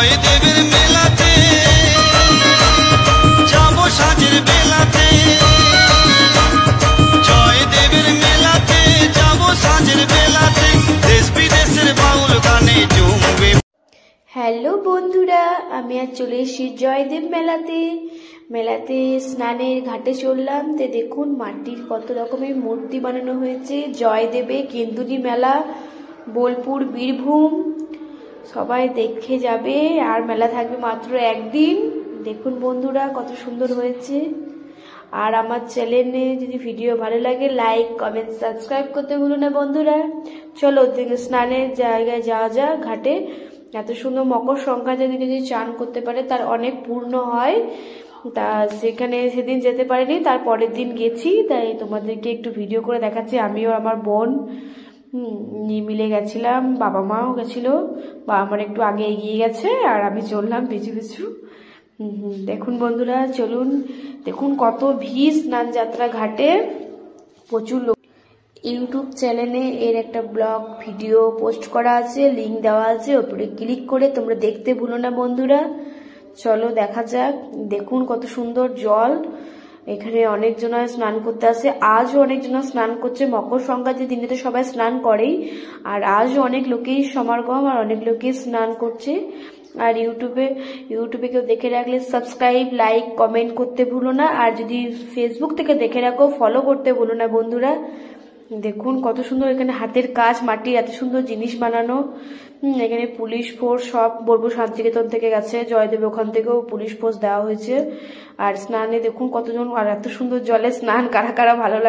জয়দেবের মেলাতে যাব সাজের বেলাতে, জয়দেবের মেলাতে যাব সাজের বেলাতে, দেশ বিদেশের বাউল গানে জমবে। হ্যালো বন্ধুরা, আমি আজ চলে এসেছি জয়দেব মেলাতে স্নানের ঘাটে চললাম। তো দেখুন মাটির কত রকমের মূর্তি বানানো হয়েছে। জয়দেবে কেন্দুলি মেলা, বোলপুর, বীরভূম, সবাই দেখে যাবে। আর মেলা থাকবে মাত্র একদিন। দেখুন বন্ধুরা কত সুন্দর হয়েছে। আর আমার চ্যানেলে যদি ভিডিও ভালো লাগে লাইক কমেন্ট সাবস্ক্রাইব করতে ভুলো না বন্ধুরা। চলো স্নানের জায়গায় যাওয়া যাক ঘাটে। এত সুন্দর মকর সংক্রান্তির দিনে যদি চান করতে পারে তার অনেক পূর্ণ হয়। তা সেখানে সেদিন যেতে পারিনি, তার পরের দিন গেছি, তাই তোমাদেরকে একটু ভিডিও করে দেখাচ্ছি। আমিও আমার বোন মিলে গেছিলাম, বাবা মাও গেছিল। বাবা আমার একটু আগে এগিয়ে গেছে আর আমি চললাম পিছু পিছু। দেখুন বন্ধুরা চলুন, দেখুন কত ভিড় স্নান যাত্রা ঘাটে, প্রচুর লোক। ইউটিউব চ্যানেলে এর একটা ব্লগ ভিডিও পোস্ট করা আছে, লিংক দেওয়া আছে, ওপরে ক্লিক করে তোমরা দেখতে ভুলো না বন্ধুরা। চলো দেখা যাক। দেখুন কত সুন্দর জল, এখানে অনেকজনা স্নান করতে আসে। আজও অনেকজনা স্নান করছে। মকর সংক্রান্তির দিনে তো সবাই স্নান করেই, আর আজও অনেক লোকেই সমাগম আর অনেক লোকেই স্নান করছে। আর ইউটিউবে কেউ দেখে রাখলে সাবস্ক্রাইব লাইক কমেন্ট করতে ভুলো না। আর যদি ফেসবুক থেকে দেখে রাখো ফলো করতে ভুলো না বন্ধুরা। দেখুন কত সুন্দর এখানে হাতের কাজ, মাটির এত সুন্দর জিনিস বানানো। এখানে পুলিশ ফোর্স সব বলবো শান্তিনিকেতন থেকে গেছে, জয়দেব ওখান থেকেও পুলিশ ফোর্স দেওয়া হয়েছে। আর স্নানে দেখুন কতজন, আর এত সুন্দর জলে স্নান কারা কারা ভালো লাগে।